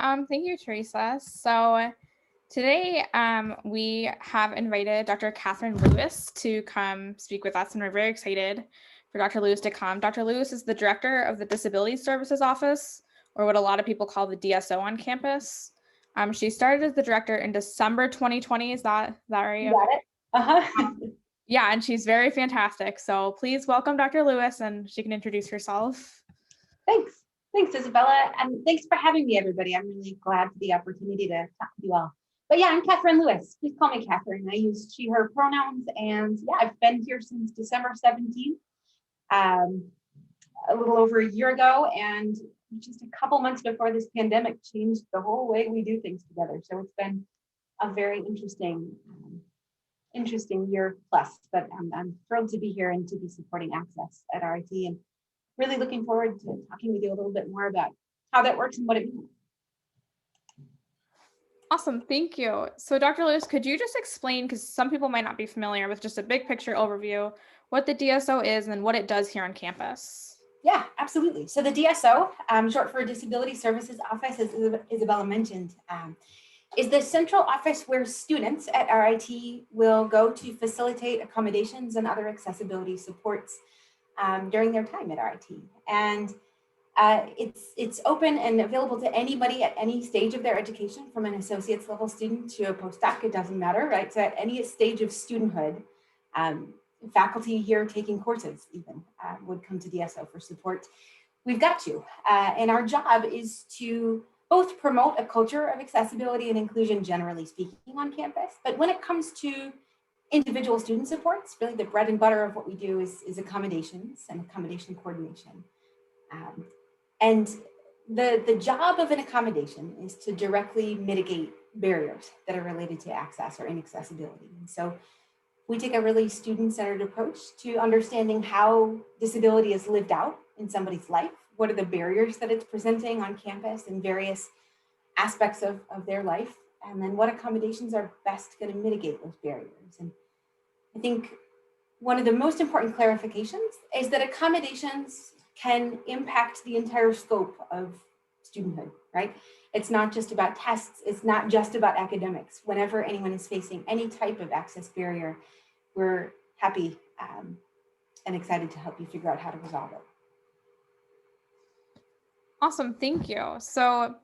Thank you, Teresa. So today we have invited Dr. Katherine Lewis to come speak with us, and we're very excited for Dr. Lewis to come. Dr. Lewis is the director of the Disability Services Office, or what a lot of people call the DSO on campus. She started as the director in December 2020. Is that right? You got it. Yeah, and she's very fantastic. So please welcome Dr. Lewis, and she can introduce herself. Thanks, Isabella, and thanks for having me, everybody. I'm really glad for the opportunity to talk with you all. But yeah, I'm Katherine Lewis. Please call me Katherine. I use she, her pronouns, and yeah, I've been here since December 17th, a little over a year ago, and just a couple months before this pandemic changed the whole way we do things together. So it's been a very interesting year plus, but I'm thrilled to be here and to be supporting Access at RIT, and really looking forward to talking with you a little bit more about how that works and what it means. Awesome, thank you. So Dr. Lewis, could you just explain, because some people might not be familiar with just a big picture overview, what the DSO is and what it does here on campus? Yeah, absolutely. So the DSO, short for Disability Services Office, as Isabella mentioned, is the central office where students at RIT will go to facilitate accommodations and other accessibility supports during their time at RIT. And it's open and available to anybody at any stage of their education, from an associate's level student to a postdoc, it doesn't matter, right? So at any stage of studenthood, faculty here taking courses even would come to DSO for support. We've got you. And our job is to both promote a culture of accessibility and inclusion, generally speaking, on campus. But when it comes to individual student supports, really the bread and butter of what we do is accommodations and accommodation coordination. And the job of an accommodation is to directly mitigate barriers that are related to access or inaccessibility. And so we take a really student-centered approach to understanding how disability is lived out in somebody's life. What are the barriers that it's presenting on campus in various aspects of their life? And then what accommodations are best going to mitigate those barriers? And I think one of the most important clarifications is that accommodations can impact the entire scope of studenthood, right? It's not just about tests. It's not just about academics. Whenever anyone is facing any type of access barrier, we're happy and excited to help you figure out how to resolve it. Awesome, thank you. So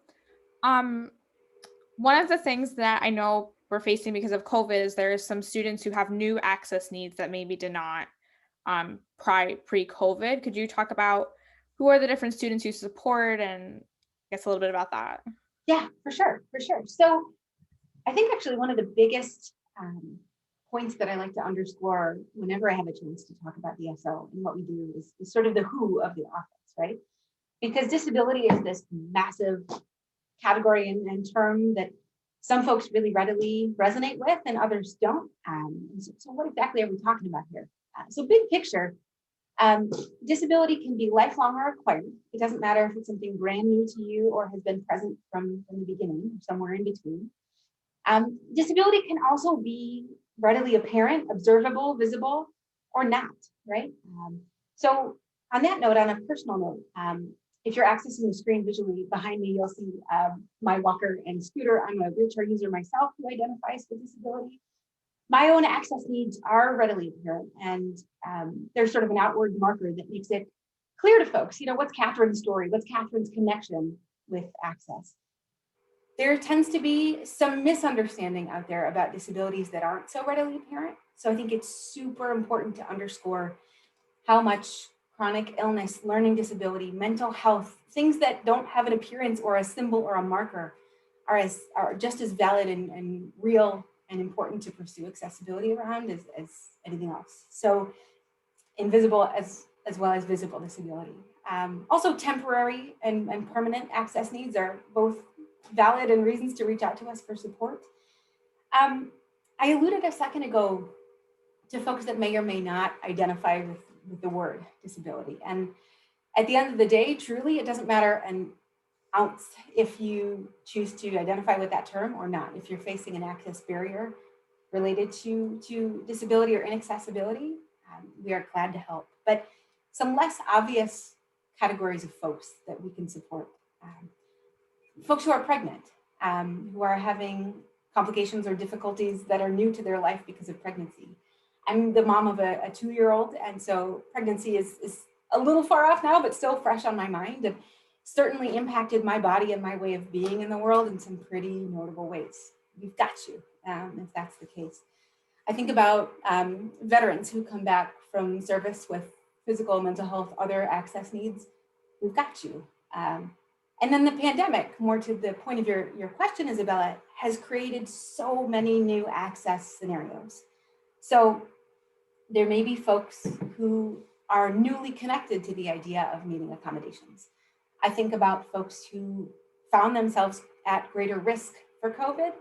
one of the things that I know we're facing because of COVID is there's some students who have new access needs that maybe did not pre-COVID. Could you talk about who are the different students you support, and I guess a little bit about that? Yeah, for sure. So I think actually one of the biggest points that I like to underscore whenever I have a chance to talk about DSO and what we do is sort of the who of the office, right? Because disability is this massive category and term that some folks really readily resonate with and others don't. So what exactly are we talking about here? So big picture, disability can be lifelong or acquired. It doesn't matter if it's something brand new to you or has been present from the beginning, or somewhere in between. Disability can also be readily apparent, observable, visible, or not, right? So on that note, on a personal note, if you're accessing the screen visually behind me, you'll see my walker and scooter. I'm a wheelchair user myself who identifies with disability. My own access needs are readily apparent, and there's sort of an outward marker that makes it clear to folks, what's Katherine's story? What's Katherine's connection with access? There tends to be some misunderstanding out there about disabilities that aren't so readily apparent. So I think it's super important to underscore how much chronic illness, learning disability, mental health, things that don't have an appearance or a symbol or a marker are just as valid and real and important to pursue accessibility around as anything else. So invisible as well as visible disability. Also temporary and permanent access needs are both valid and reasons to reach out to us for support. I alluded a second ago to folks that may or may not identify with the word disability. And at the end of the day, truly, it doesn't matter an ounce if you choose to identify with that term or not. If you're facing an access barrier related to disability or inaccessibility, we are glad to help. But some less obvious categories of folks that we can support. folks who are pregnant, who are having complications or difficulties that are new to their life because of pregnancy. I'm the mom of a 2-year-old, and so pregnancy is a little far off now, but still fresh on my mind, and certainly impacted my body and my way of being in the world in some pretty notable ways. We've got you, if that's the case. I think about veterans who come back from service with physical, mental health, other access needs. We've got you. And then the pandemic, more to the point of your question, Isabella, has created so many new access scenarios. So there may be folks who are newly connected to the idea of needing accommodations. I think about folks who found themselves at greater risk for COVID,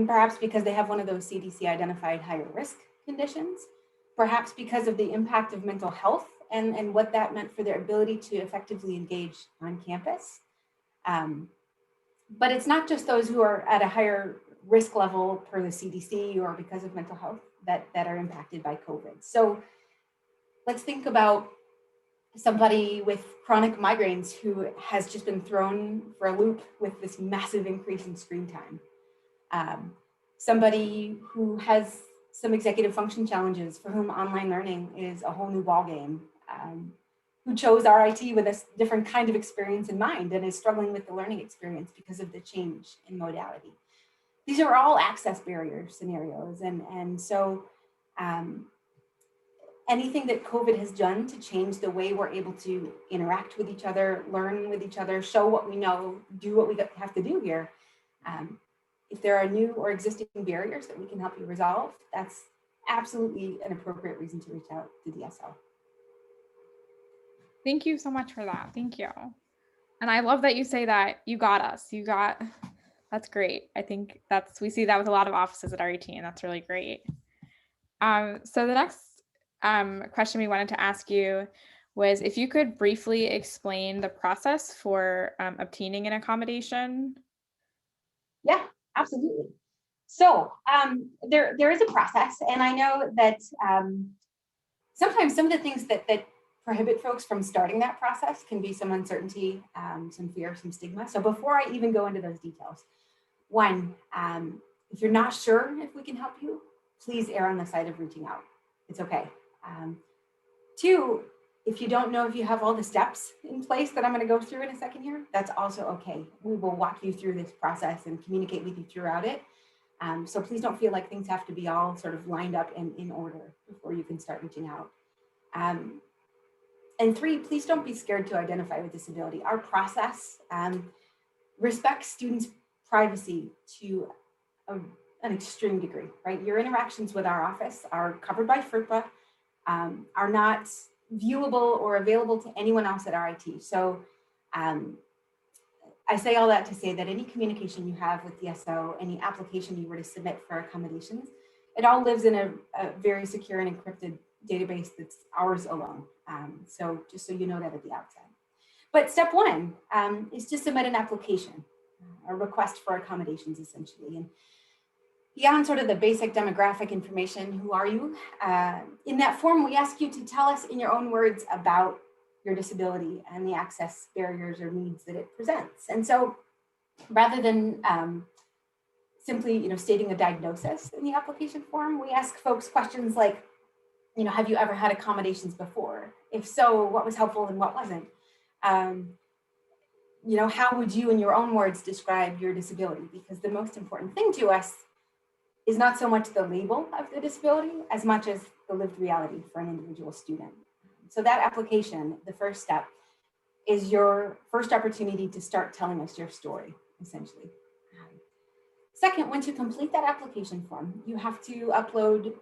perhaps because they have one of those CDC identified higher risk conditions, perhaps because of the impact of mental health and what that meant for their ability to effectively engage on campus. But it's not just those who are at a higher risk level per the CDC or because of mental health that are impacted by COVID. So let's think about somebody with chronic migraines who has just been thrown for a loop with this massive increase in screen time. Somebody who has some executive function challenges for whom online learning is a whole new ballgame, who chose RIT with a different kind of experience in mind and is struggling with the learning experience because of the change in modality. These are all access barrier scenarios. And so anything that COVID has done to change the way we're able to interact with each other, learn with each other, show what we know, do what we have to do here. If there are new or existing barriers that we can help you resolve, that's absolutely an appropriate reason to reach out to DSO. Thank you so much for that. Thank you. And I love that you say that you got us. That's great. I think we see that with a lot of offices at RET, and that's really great. So the next question we wanted to ask you was if you could briefly explain the process for obtaining an accommodation. Yeah, absolutely. So there is a process, and I know that sometimes some of the things that prohibit folks from starting that process can be some uncertainty, some fear, some stigma. So before I even go into those details, one, if you're not sure if we can help you, please err on the side of reaching out. It's okay. Two, if you don't know if you have all the steps in place that I'm going to go through in a second here, that's also okay. We will walk you through this process and communicate with you throughout it. So please don't feel like things have to be all sort of lined up and in order before you can start reaching out. And three, please don't be scared to identify with disability. Our process respects students' privacy to an extreme degree, right? Your interactions with our office are covered by FERPA, are not viewable or available to anyone else at RIT. So I say all that to say that any communication you have with DSO, any application you were to submit for accommodations, it all lives in a very secure and encrypted database that's ours alone. So just so you know that at the outset. But step one is to submit an application, a request for accommodations essentially. And beyond sort of the basic demographic information, who are you? In that form, we ask you to tell us in your own words about your disability and the access barriers or needs that it presents. And so rather than simply stating a diagnosis in the application form, we ask folks questions like, have you ever had accommodations before? If so, what was helpful and what wasn't? How would you in your own words describe your disability? Because the most important thing to us is not so much the label of the disability as much as the lived reality for an individual student. So that application, the first step, is your first opportunity to start telling us your story, essentially. Second, once you complete that application form, you have to upload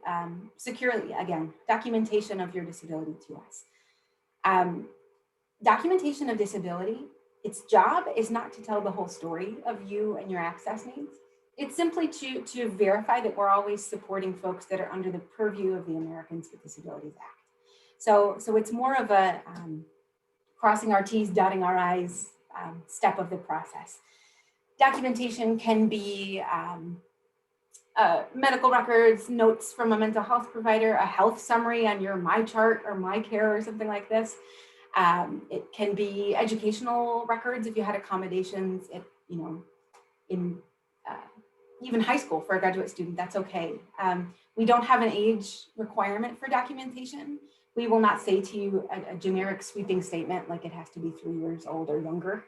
securely, again, documentation of your disability to us. Documentation of disability, its job is not to tell the whole story of you and your access needs. It's simply to verify that we're always supporting folks that are under the purview of the Americans with Disabilities Act. So it's more of a crossing our T's, dotting our I's step of the process. Documentation can be medical records, notes from a mental health provider, a health summary on your MyChart or MyCare or something like this. It can be educational records if you had accommodations, in even high school for a graduate student, that's okay. We don't have an age requirement for documentation. We will not say to you a generic sweeping statement like it has to be 3 years old or younger.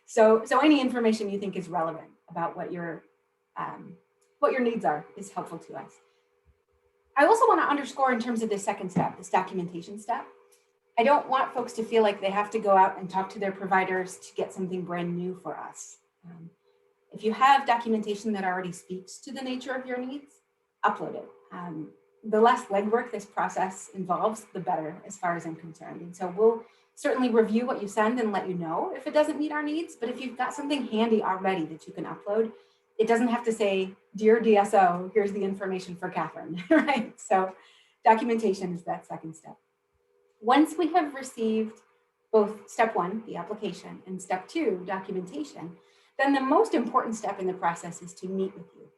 So any information you think is relevant about what your needs are is helpful to us. I also want to underscore in terms of the second step, this documentation step. I don't want folks to feel like they have to go out and talk to their providers to get something brand new for us. If you have documentation that already speaks to the nature of your needs, upload it. The less legwork this process involves, the better, as far as I'm concerned. And so we'll certainly review what you send and let you know if it doesn't meet our needs. But if you've got something handy already that you can upload, it doesn't have to say, "Dear DSO, here's the information for Katherine," right? So documentation is that second step. Once we have received both step 1, the application, and step 2, documentation, then the most important step in the process is to meet with you.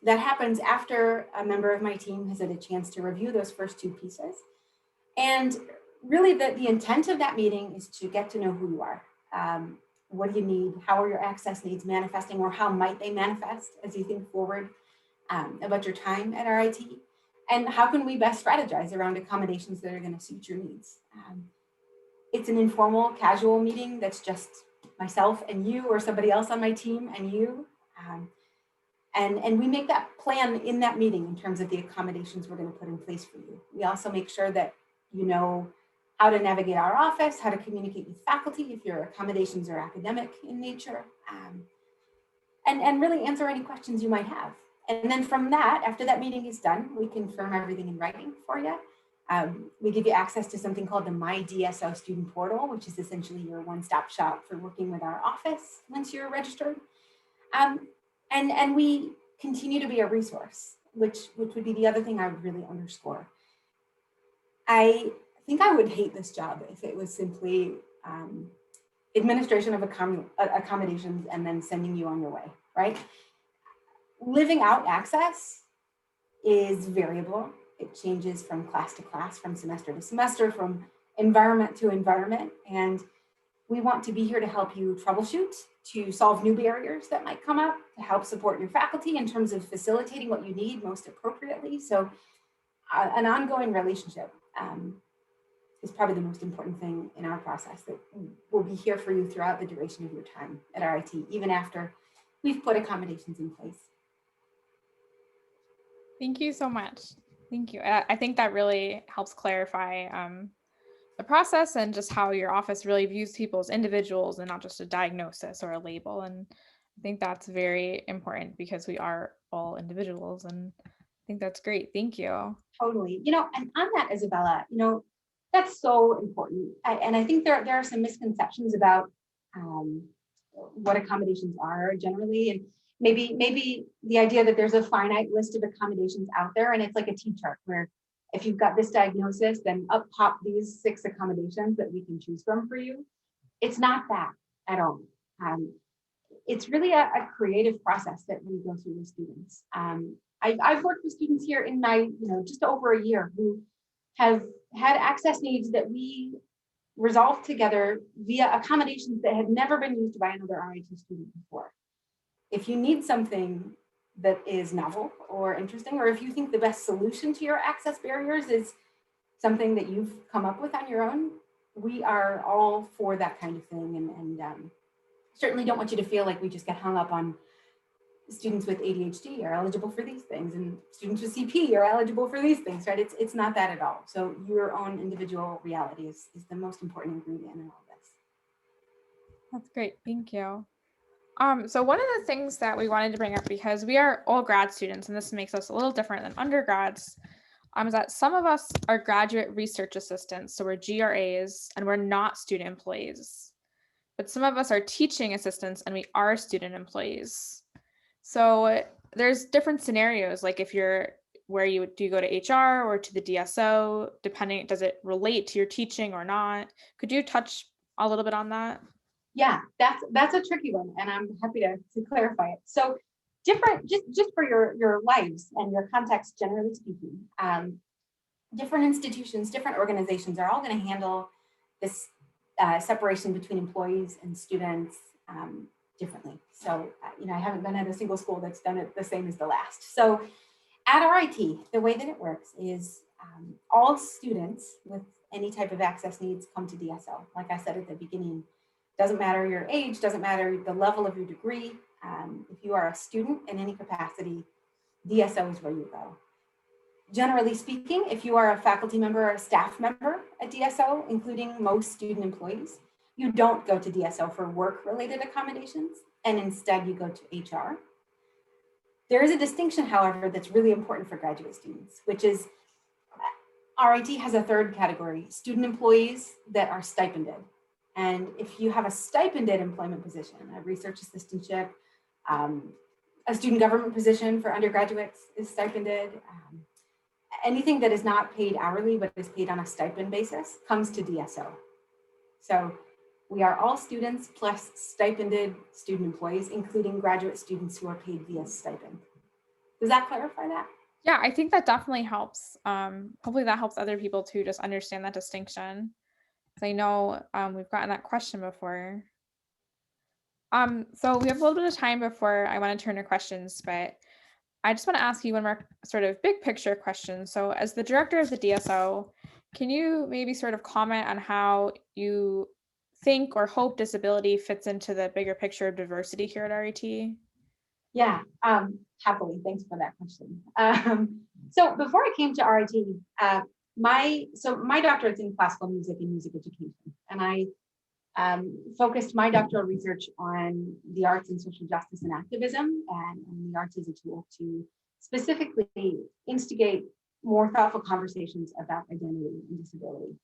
That happens after a member of my team has had a chance to review those first 2 pieces. And really the intent of that meeting is to get to know who you are. What do you need? How are your access needs manifesting, or how might they manifest as you think forward about your time at RIT? And how can we best strategize around accommodations that are going to suit your needs? It's an informal, casual meeting that's just myself and you, or somebody else on my team and you. And we make that plan in that meeting in terms of the accommodations we're going to put in place for you. We also make sure that you know how to navigate our office, how to communicate with faculty if your accommodations are academic in nature, and really answer any questions you might have. And then from that, after that meeting is done, we confirm everything in writing for you. We give you access to something called the My DSO Student Portal, which is essentially your one-stop shop for working with our office once you're registered. And we continue to be a resource, which would be the other thing I would really underscore. I think I would hate this job if it was simply administration of accommodations and then sending you on your way, right? Living out access is variable. It changes from class to class, from semester to semester, from environment to environment. And we want to be here to help you troubleshoot, to solve new barriers that might come up, to help support your faculty in terms of facilitating what you need most appropriately. So an ongoing relationship is probably the most important thing in our process, that will be here for you throughout the duration of your time at RIT, even after we've put accommodations in place. Thank you so much. Thank you. I think that really helps clarify the process and just how your office really views people as individuals and not just a diagnosis or a label. And I think that's very important because we are all individuals, and I think that's great. Thank you. Totally. And on that, Isabella, that's so important. And I think there are some misconceptions about what accommodations are generally. And maybe the idea that there's a finite list of accommodations out there, and it's like a T-chart where if you've got this diagnosis, then up pop these 6 accommodations that we can choose from for you. It's not that at all. It's really a creative process that we go through with students. I've worked with students here in my, just over a year, who have had access needs that we resolved together via accommodations that had never been used by another RIT student before. If you need something that is novel or interesting, or if you think the best solution to your access barriers is something that you've come up with on your own, we are all for that kind of thing. And certainly don't want you to feel like we just get hung up on students with ADHD are eligible for these things, and students with CP are eligible for these things, right? It's not that at all. So your own individual reality is the most important ingredient in all this. That's great. Thank you. So one of the things that we wanted to bring up, because we are all grad students, and this makes us a little different than undergrads, is that some of us are graduate research assistants, so we're GRAs, and we're not student employees. But some of us are teaching assistants, and we are student employees. So there's different scenarios, like if you're, do you go to HR or to the DSO, depending, does it relate to your teaching or not? Could you touch a little bit on that? Yeah, that's a tricky one, and I'm happy to clarify it. So different, just for your lives and your context, generally speaking, different institutions, different organizations are all going to handle this separation between employees and students differently. So, I haven't been at a single school that's done it the same as the last. So at RIT, the way that it works is all students with any type of access needs come to DSO. Like I said at the beginning, doesn't matter your age, doesn't matter the level of your degree. If you are a student in any capacity, DSO is where you go. Generally speaking, if you are a faculty member or a staff member at DSO, including most student employees, you don't go to DSO for work-related accommodations, and instead you go to HR. There is a distinction, however, that's really important for graduate students, which is RIT has a third category, student employees that are stipended. And if you have a stipended employment position, a research assistantship, a student government position for undergraduates is stipended. Anything that is not paid hourly, but is paid on a stipend basis comes to DSO. So we are all students plus stipended student employees, including graduate students who are paid via stipend. Does that clarify that? Yeah, I think that definitely helps. Hopefully that helps other people too, just understand that distinction. Because I know we've gotten that question before. So we have a little bit of time before I want to turn to questions, but I just want to ask you one more sort of big picture question. So as the director of the DSO, can you maybe sort of comment on how you think or hope disability fits into the bigger picture of diversity here at RIT? Yeah, happily. Thanks for that question. So before I came to RIT, my doctorate's in classical music and music education, and I focused my doctoral research on the arts and social justice and activism, and the arts as a tool to specifically instigate more thoughtful conversations about identity and disability.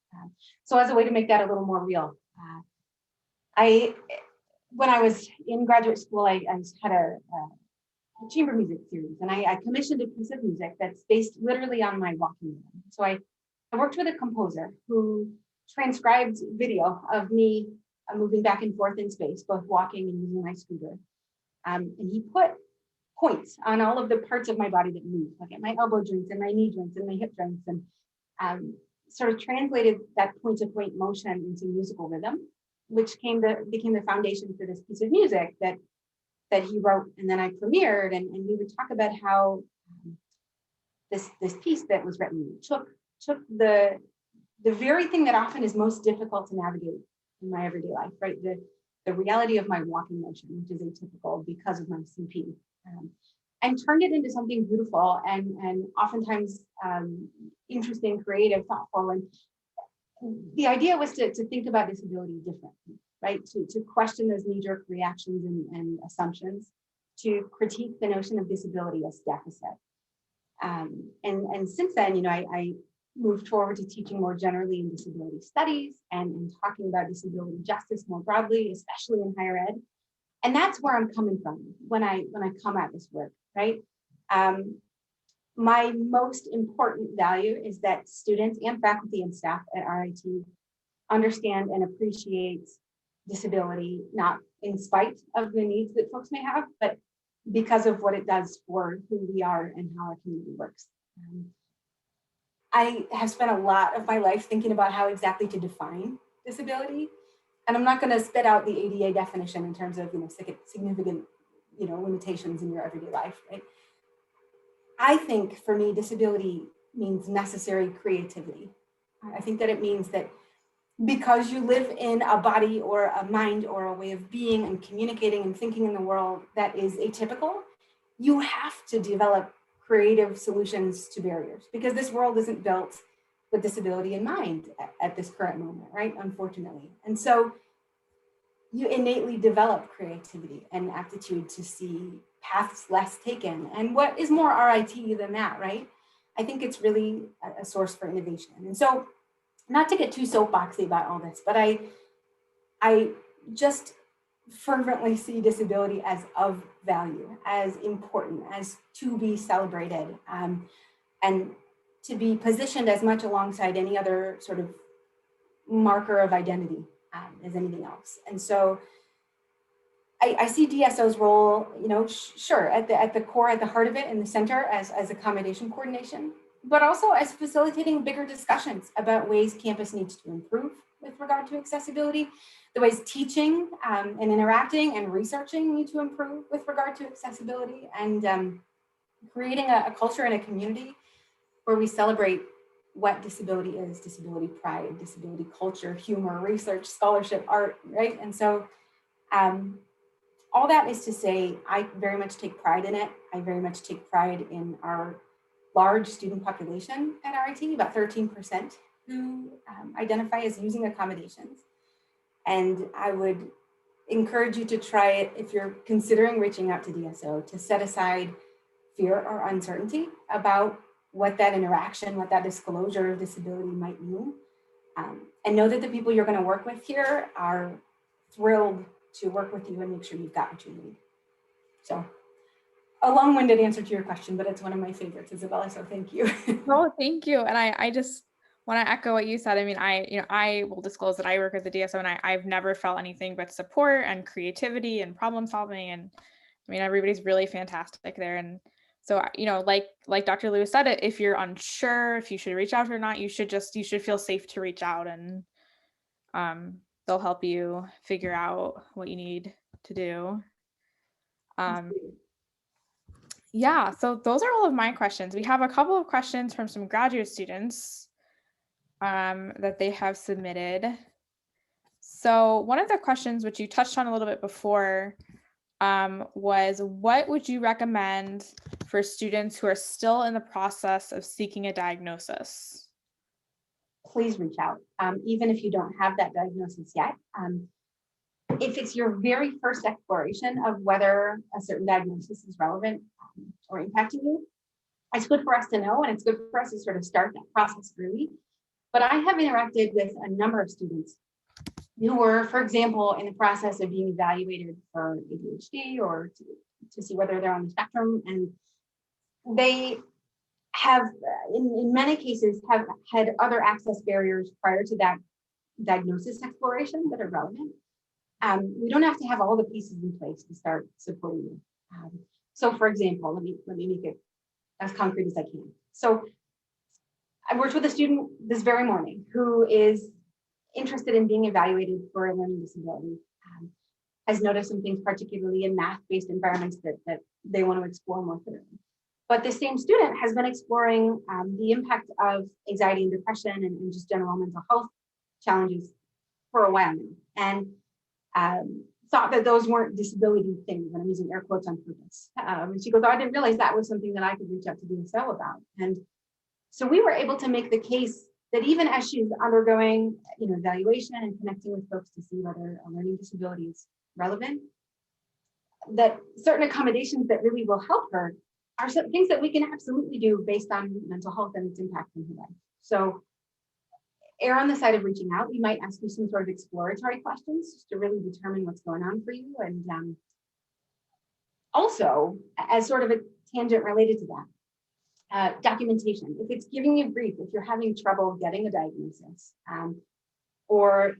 So as a way to make that a little more real, when I was in graduate school, I had a chamber music series, and I commissioned a piece of music that's based literally on my walking rhythm. So I worked with a composer who transcribed video of me moving back and forth in space, both walking and using my scooter. And he put points on all of the parts of my body that move, like at my elbow joints and my knee joints and my hip joints, and sort of translated that point-to-point motion into musical rhythm, which became the foundation for this piece of music that he wrote, and then I premiered, and we would talk about how this piece that was written took the very thing that often is most difficult to navigate in my everyday life, right? The reality of my walking motion, which is atypical because of my CP, and turned it into something beautiful and oftentimes interesting, creative, thoughtful. And the idea was to think about disability differently, right? To question those knee-jerk reactions and assumptions, to critique the notion of disability as deficit. And since then, I moved forward to teaching more generally in disability studies and talking about disability justice more broadly, especially in higher ed. And that's where I'm coming from when I come at this work, right? My most important value is that students and faculty and staff at RIT understand and appreciate disability, not in spite of the needs that folks may have, but because of what it does for who we are and how our community works. I have spent a lot of my life thinking about how exactly to define disability, and I'm not going to spit out the ADA definition in terms of significant limitations in your everyday life, right? I think for me, disability means necessary creativity. I think that it means that because you live in a body or a mind or a way of being and communicating and thinking in the world that is atypical, you have to develop creative solutions to barriers, because this world isn't built with disability in mind at this current moment, right? Unfortunately. And so you innately develop creativity and aptitude to see paths less taken. And what is more RIT than that, right? I think it's really a source for innovation. And so, not to get too soapboxy about all this, but I just fervently see disability as of value, as important, as to be celebrated, and to be positioned as much alongside any other sort of marker of identity as anything else. And so I see DSO's role, sure, at the core, at the heart of it, in the center as accommodation coordination, but also as facilitating bigger discussions about ways campus needs to improve, with regard to accessibility. The ways teaching and interacting and researching need to improve with regard to accessibility, and creating a culture and a community where we celebrate what disability is, disability pride, disability culture, humor, research, scholarship, art, right? And so all that is to say, I very much take pride in it. I very much take pride in our large student population at RIT, about 13% who identify as using accommodations. And I would encourage you to try it if you're considering reaching out to DSO, to set aside fear or uncertainty about what that interaction, what that disclosure of disability might mean. And know that the people you're going to work with here are thrilled to work with you and make sure you've got what you need. So a long-winded answer to your question, but it's one of my favorites, Isabella, so thank you. Oh, thank you. And I just want to echo what you said. I mean, I will disclose that I work at the DSO, and I've never felt anything but support and creativity and problem solving. And I mean, everybody's really fantastic there. And so, like Dr. Lewis said, if you're unsure if you should reach out or not, you should feel safe to reach out, and they'll help you figure out what you need to do. Yeah, so those are all of my questions. We have a couple of questions from some graduate students that they have submitted. So one of the questions, which you touched on a little bit before, was what would you recommend for students who are still in the process of seeking a diagnosis? Please reach out, even if you don't have that diagnosis yet. If it's your very first exploration of whether a certain diagnosis is relevant or impacting you, it's good for us to know, and it's good for us to sort of start that process early. But I have interacted with a number of students who were, for example, in the process of being evaluated for ADHD or to see whether they're on the spectrum, and they have, in many cases, have had other access barriers prior to that diagnosis exploration that are relevant. We don't have to have all the pieces in place to start supporting you. So, for example, let me make it as concrete as I can. So, I worked with a student this very morning who is interested in being evaluated for a learning disability. Has noticed some things, particularly in math-based environments, that they want to explore more thoroughly. But the same student has been exploring the impact of anxiety and depression and just general mental health challenges for a while now, and thought that those weren't disability things, and I'm using air quotes on purpose. And she goes, "Oh, I didn't realize that was something that I could reach out to DSO about." And so we were able to make the case that even as she's undergoing, evaluation and connecting with folks to see whether a learning disability is relevant, that certain accommodations that really will help her are some things that we can absolutely do based on mental health and its impact on her life. So err on the side of reaching out. We might ask you some sort of exploratory questions just to really determine what's going on for you. And also, as sort of a tangent related to that, documentation. If it's giving you grief, if you're having trouble getting a diagnosis, or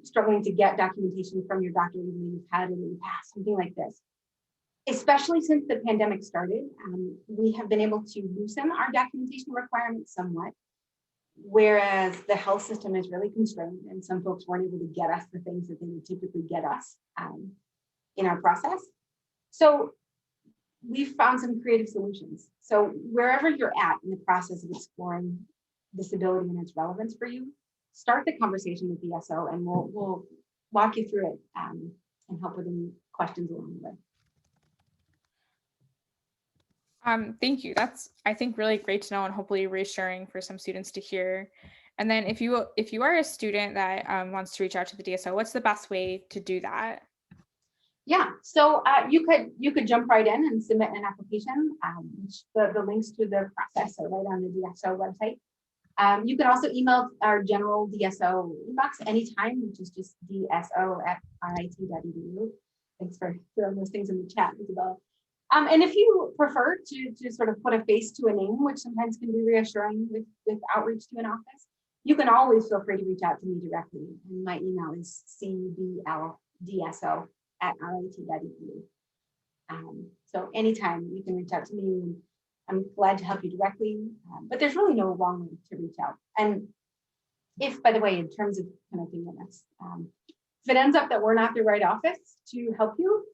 struggling to get documentation from your doctor even though you've had it in the past, something like this. Especially since the pandemic started, we have been able to loosen our documentation requirements somewhat, whereas the health system is really constrained, and some folks weren't able to get us the things that they would typically get us in our process. So we've found some creative solutions. So wherever you're at in the process of exploring disability and its relevance for you, start the conversation with DSO, and we'll walk you through it and help with any questions along the way. Thank you. That's, I think, really great to know, and hopefully reassuring for some students to hear. And then if you are a student that wants to reach out to the DSO, what's the best way to do that? Yeah, so you could jump right in and submit an application. The links to the process are right on the DSO website. You can also email our general DSO inbox anytime, which is just dso@rit.edu. Thanks for throwing those things in the chat, Isabel. And if you prefer to sort of put a face to a name, which sometimes can be reassuring with outreach to an office, you can always feel free to reach out to me directly. And my email is cbldso@rit.edu. So anytime you can reach out to me. I'm glad to help you directly, but there's really no wrong way to reach out. And if, by the way, in terms of connecting with us, if it ends up that we're not the right office to help you,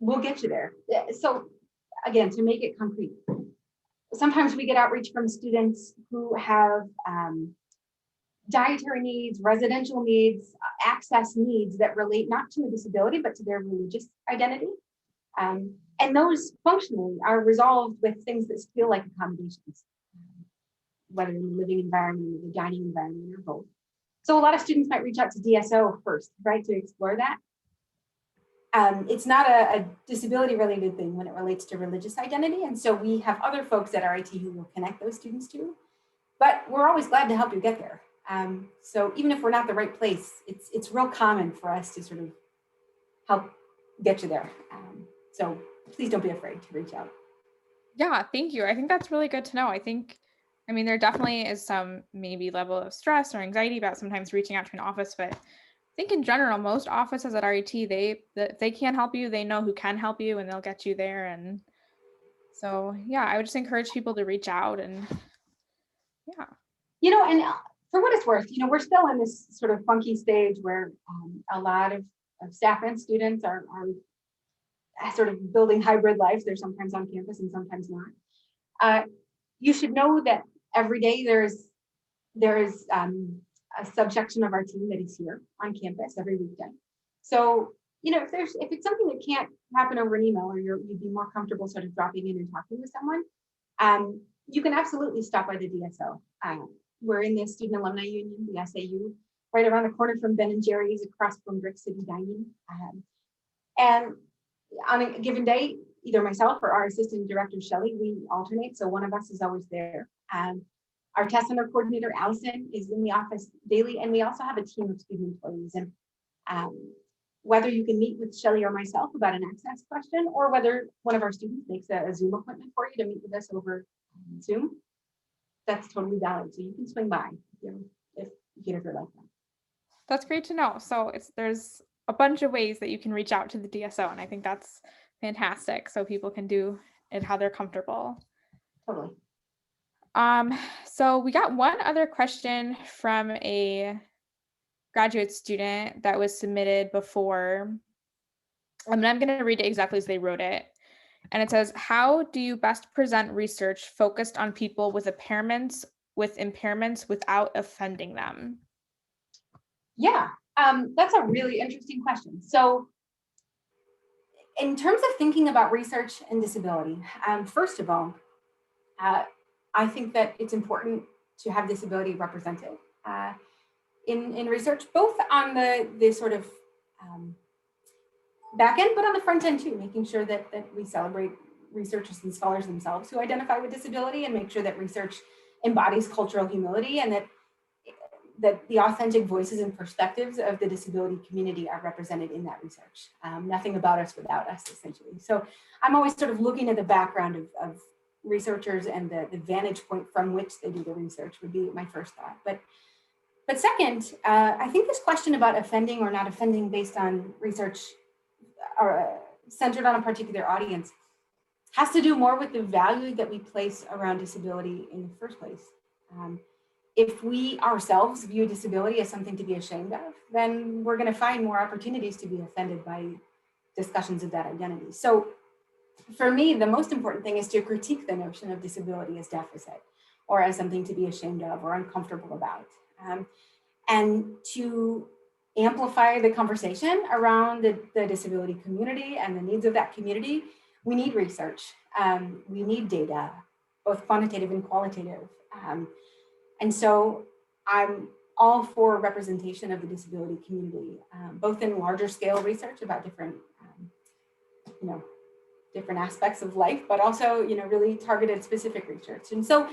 we'll get you there. So again, to make it concrete, sometimes we get outreach from students who have dietary needs, residential needs, access needs that relate not to a disability, but to their religious identity. And those functionally are resolved with things that feel like accommodations, whether in the living environment or the dining environment or both. So a lot of students might reach out to DSO first, right, to explore that. It's not a disability related thing when it relates to religious identity. And so we have other folks at RIT who will connect those students to, but we're always glad to help you get there. So even if we're not the right place, it's real common for us to sort of help get you there. So please don't be afraid to reach out. Yeah, thank you. I think that's really good to know. I mean, there definitely is some maybe level of stress or anxiety about sometimes reaching out to an office, but I think in general, most offices at RET, if they can't help you, they know who can help you and they'll get you there. And so, yeah, I would just encourage people to reach out and yeah. And for what it's worth, we're still in this sort of funky stage where a lot of staff and students are sort of building hybrid lives. They're sometimes on campus and sometimes not. You should know that every day there is a subsection of our team that is here on campus every weekday. So, if it's something that can't happen over an email or you'd be more comfortable sort of dropping in and talking with someone, you can absolutely stop by the DSO. We're in the Student Alumni Union, the SAU, right around the corner from Ben and Jerry's, across from Brick City Dining. And on a given day, either myself or our assistant director, Shelley, we alternate. So one of us is always there. Our test center coordinator, Allison, is in the office daily. And we also have a team of student employees. And whether you can meet with Shelley or myself about an access question, or whether one of our students makes a Zoom appointment for you to meet with us over Zoom, that's totally valid. So you can swing by if you like that. That's great to know. So there's a bunch of ways that you can reach out to the DSO, and I think that's fantastic. So people can do it how they're comfortable. Totally. So we got one other question from a graduate student that was submitted before. And I'm going to read it exactly as they wrote it. And it says, how do you best present research focused on people with impairments without offending them? Yeah, that's a really interesting question. So in terms of thinking about research and disability, first of all, I think that it's important to have disability represented in research, both on the sort of back end, but on the front end too, making sure that we celebrate researchers and scholars themselves who identify with disability, and make sure that research embodies cultural humility, and that the authentic voices and perspectives of the disability community are represented in that research. Nothing about us without us, essentially. So I'm always sort of looking at the background of researchers and the vantage point from which they do the research would be my first thought. But second, I think this question about offending or not offending based on research or centered on a particular audience has to do more with the value that we place around disability in the first place. If we ourselves view disability as something to be ashamed of, then we're going to find more opportunities to be offended by discussions of that identity. So for me, the most important thing is to critique the notion of disability as deficit or as something to be ashamed of or uncomfortable about. And to amplify the conversation around the disability community and the needs of that community, we need research. We need data, both quantitative and qualitative. And so I'm all for representation of the disability community, both in larger scale research about different, different aspects of life, but also, really targeted specific research. And so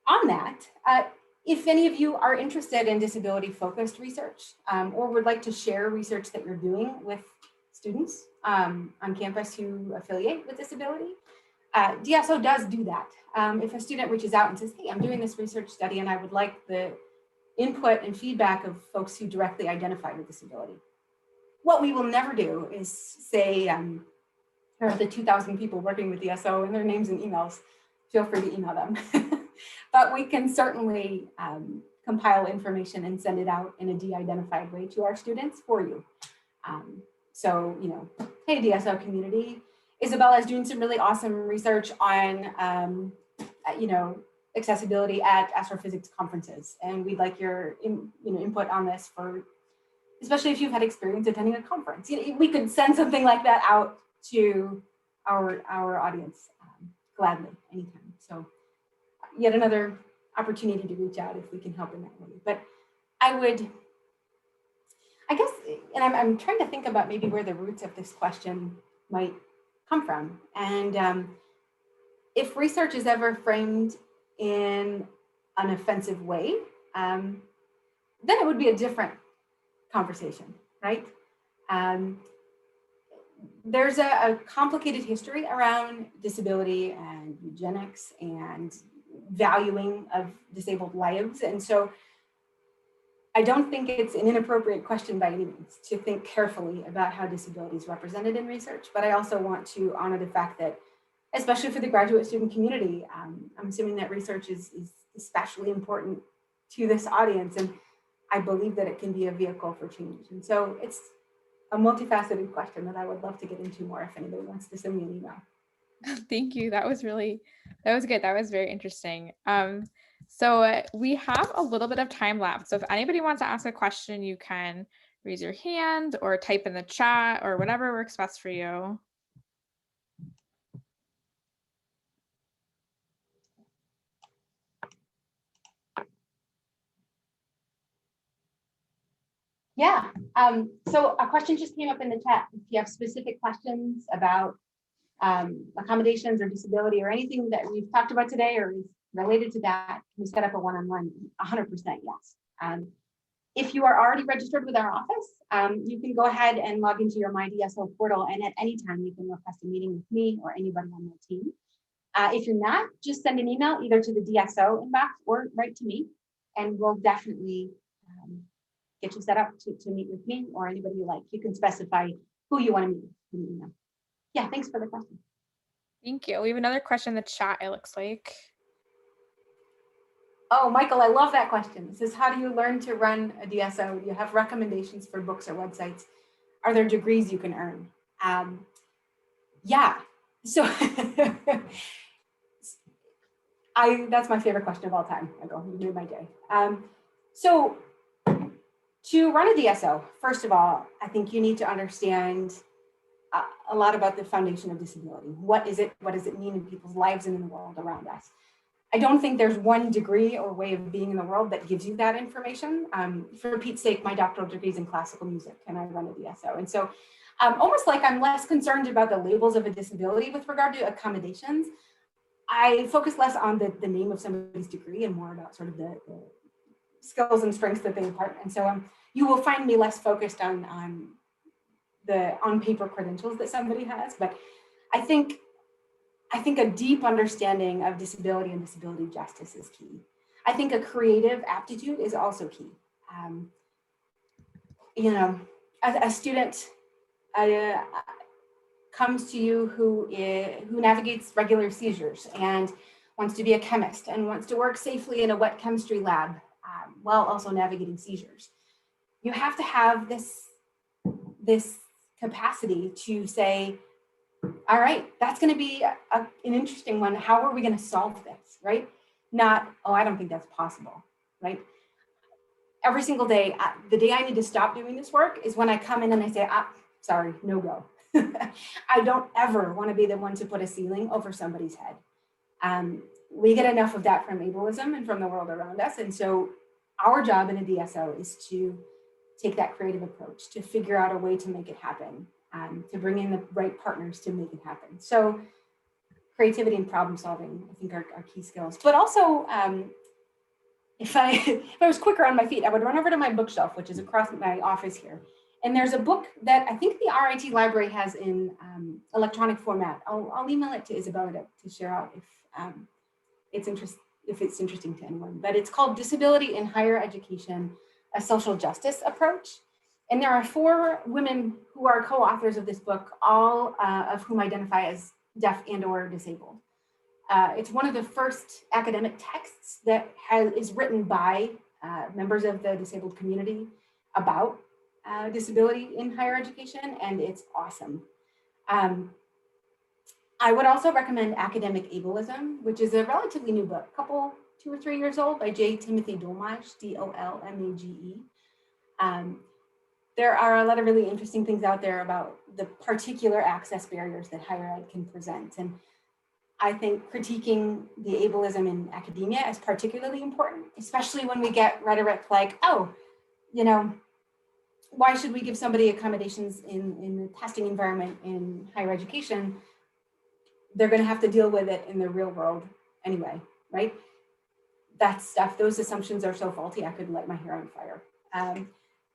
on that, if any of you are interested in disability focused research or would like to share research that you're doing with students on campus who affiliate with disability, DSO does do that. If a student reaches out and says, hey, I'm doing this research study and I would like the input and feedback of folks who directly identify with disability. What we will never do is say, here are the 2,000 people working with DSO and their names and emails, feel free to email them. But we can certainly compile information and send it out in a de-identified way to our students for you. So, you know, hey, DSO community, Isabella is doing some really awesome research on, you know, accessibility at astrophysics conferences, and we'd like your input on this, for especially if you've had experience attending a conference. You know, we could send something like that out to our audience gladly anytime. So yet another opportunity to reach out if we can help in that way. But I guess, and I'm trying to think about maybe where the roots of this question might come from. And if research is ever framed in an offensive way, then it would be a different conversation, right? There's a complicated history around disability and eugenics and valuing of disabled lives. And so I don't think it's an inappropriate question by any means to think carefully about how disability is represented in research, but I also want to honor the fact that, especially for the graduate student community, I'm assuming that research is especially important to this audience, and I believe that it can be a vehicle for change. And so it's a multifaceted question that I would love to get into more if anybody wants to send me an email. Thank you. That was good. That was very interesting. So we have a little bit of time left. So if anybody wants to ask a question, you can raise your hand or type in the chat or whatever works best for you. Yeah, so a question just came up in the chat. If you have specific questions about accommodations or disability or anything that we've talked about today or is related to that, can we set up a one-on-one? 100% yes. If you are already registered with our office, you can go ahead and log into your MyDSO portal, and at any time you can request a meeting with me or anybody on my team. If you're not, just send an email either to the DSO inbox or right to me, and we'll definitely get you set up to meet with me or anybody you like. You can specify who you want to meet with in the email. Yeah, thanks for the question. Thank you. We have another question in the chat, it looks like. Oh, Michael, I love that question. It says, how do you learn to run a DSO? Do you have recommendations for books or websites? Are there degrees you can earn? Yeah, so that's my favorite question of all time. I go, you made my day. So to run a DSO, first of all, I think you need to understand a lot about the foundation of disability. What is it? What does it mean in people's lives and in the world around us? I don't think there's one degree or way of being in the world that gives you that information. For Pete's sake, my doctoral degree is in classical music and I run a DSO. And so almost like I'm less concerned about the labels of a disability with regard to accommodations. I focus less on the name of somebody's degree and more about sort of the skills and strengths that they impart. And so you will find me less focused on the on-paper credentials that somebody has, but I think a deep understanding of disability and disability justice is key. I think a creative aptitude is also key. You know, a student comes to you who navigates regular seizures and wants to be a chemist and wants to work safely in a wet chemistry lab while also navigating seizures. You have to have this capacity to say, all right, that's going to be an interesting one. How are we going to solve this, right? Not, oh, I don't think that's possible, right? Every single day, the day I need to stop doing this work is when I come in and I say, sorry, no go. I don't ever want to be the one to put a ceiling over somebody's head. We get enough of that from ableism and from the world around us. And so our job in a DSO is to take that creative approach, to figure out a way to make it happen, to bring in the right partners to make it happen. So creativity and problem solving, I think, are key skills. But also, if I was quicker on my feet, I would run over to my bookshelf, which is across my office here. And there's a book that I think the RIT library has in electronic format. I'll email it to Isabella to share out if it's interesting to anyone. But it's called Disability in Higher Education, a Social Justice Approach. And there are 4 women who are co-authors of this book, all of whom identify as deaf and or disabled. It's one of the first academic texts that is written by members of the disabled community about disability in higher education, and it's awesome. I would also recommend Academic Ableism, which is a relatively new book, 2 or 3 years old, by J. Timothy Dolmage, D-O-L-M-A-G-E. There are a lot of really interesting things out there about the particular access barriers that higher ed can present. And I think critiquing the ableism in academia is particularly important, especially when we get rhetoric like, oh, you know, why should we give somebody accommodations in the testing environment in higher education? They're going to have to deal with it in the real world anyway, right? That stuff, those assumptions are so faulty, I could light my hair on fire.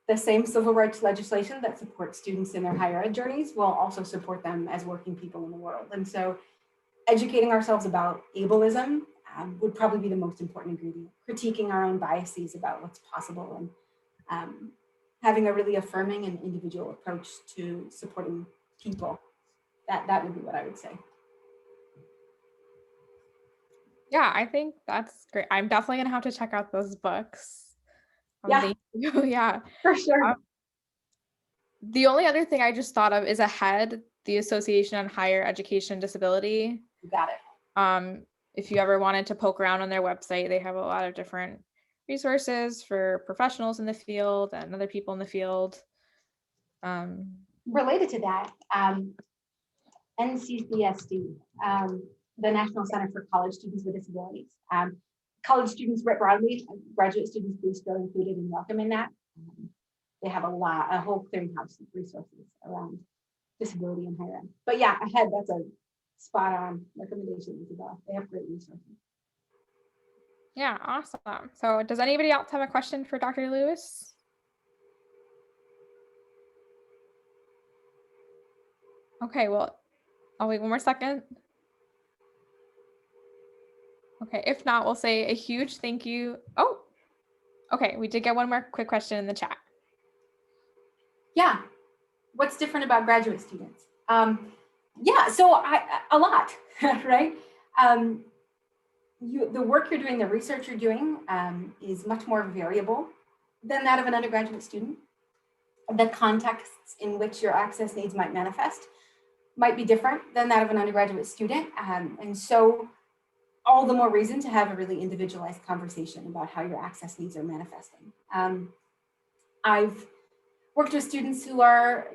The same civil rights legislation that supports students in their higher ed journeys will also support them as working people in the world. And so educating ourselves about ableism would probably be the most important ingredient. Critiquing our own biases about what's possible and having a really affirming and individual approach to supporting people. That would be what I would say. Yeah, I think that's great. I'm definitely gonna have to check out those books. Yeah, Thank you. Yeah. for sure. The only other thing I just thought of is AHEAD, the Association on Higher Education Disability. You got it. If you ever wanted to poke around on their website, they have a lot of different resources for professionals in the field and other people in the field. Related to that, NCCSD, the National Center for College Students with Disabilities. College students writ broadly, graduate students please feel included and welcome in that. They have a whole clearinghouse of resources around disability and higher ed. But yeah, AHEAD, that's a spot on recommendation, Isabel. They have great resources. Yeah, awesome. So does anybody else have a question for Dr. Lewis? Okay, well, I'll wait one more second. Okay, if not, we'll say a huge thank you. Oh, okay, we did get one more quick question in the chat. Yeah, what's different about graduate students? Yeah, so a lot, right? The work you're doing, the research you're doing is much more variable than that of an undergraduate student. The contexts in which your access needs might manifest might be different than that of an undergraduate student. And so all the more reason to have a really individualized conversation about how your access needs are manifesting. I've worked with students who are,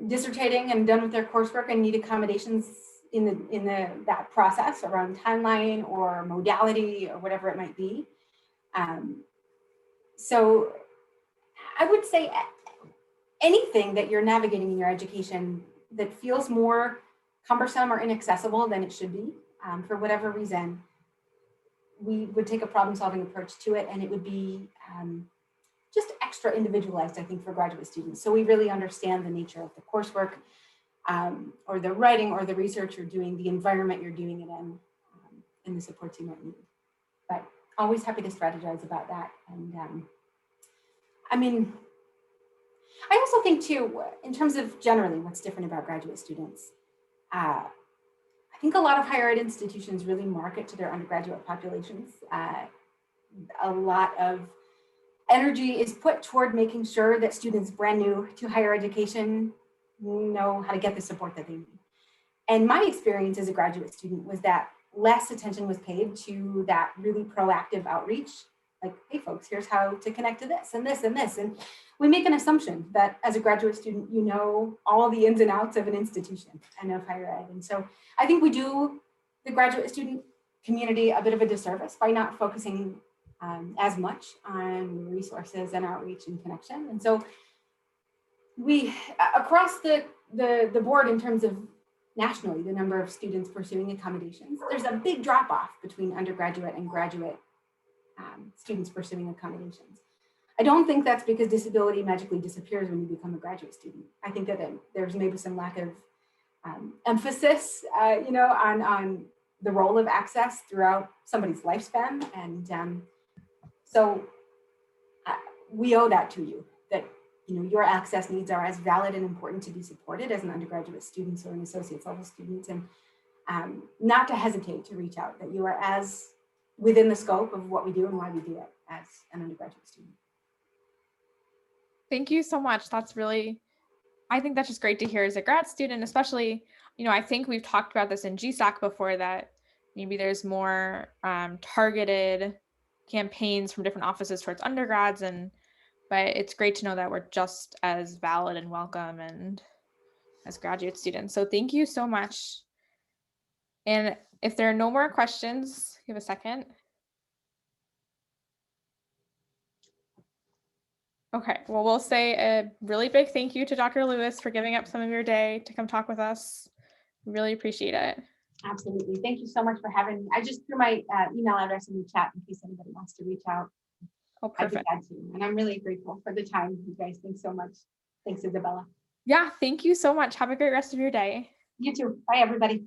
dissertating and done with their coursework and need accommodations in that process around timeline or modality or whatever it might be. So I would say anything that you're navigating in your education that feels more cumbersome or inaccessible than it should be, for whatever reason, we would take a problem-solving approach to it, and it would be just extra individualized, I think, for graduate students. So we really understand the nature of the coursework, or the writing or the research you're doing, the environment you're doing it in, and the supports you might need. But always happy to strategize about that. And I also think too, in terms of generally what's different about graduate students, I think a lot of higher ed institutions really market to their undergraduate populations. A lot of energy is put toward making sure that students brand new to higher education know how to get the support that they need. And my experience as a graduate student was that less attention was paid to that really proactive outreach. Like, hey folks, here's how to connect to this and this and this. And we make an assumption that as a graduate student, you know all the ins and outs of an institution and of higher ed. And so I think we do the graduate student community a bit of a disservice by not focusing as much on resources and outreach and connection. And so we, across the board in terms of nationally, the number of students pursuing accommodations, there's a big drop off between undergraduate and graduate students pursuing accommodations. I don't think that's because disability magically disappears when you become a graduate student. I think that there's maybe some lack of emphasis, on the role of access throughout somebody's lifespan. And so we owe that to you, that your access needs are as valid and important to be supported as an undergraduate student or an associate's level student, and not to hesitate to reach out, that you are as within the scope of what we do and why we do it. as an undergraduate student. Thank you so much. I think that's just great to hear as a grad student, especially, I think we've talked about this in GSAC before, that maybe there's more targeted campaigns from different offices towards undergrads, but it's great to know that we're just as valid and welcome and as graduate students. So thank you so much. And if there are no more questions, give a second. Okay, well, we'll say a really big thank you to Dr. Lewis for giving up some of your day to come talk with us. We really appreciate it. Absolutely. Thank you so much for having me. I just threw my email address in the chat in case anybody wants to reach out. Oh, I'd be perfect. glad to. And I'm really grateful for the time, you guys. Thanks so much. Thanks, Isabella. Yeah, thank you so much. Have a great rest of your day. You too. Bye, everybody.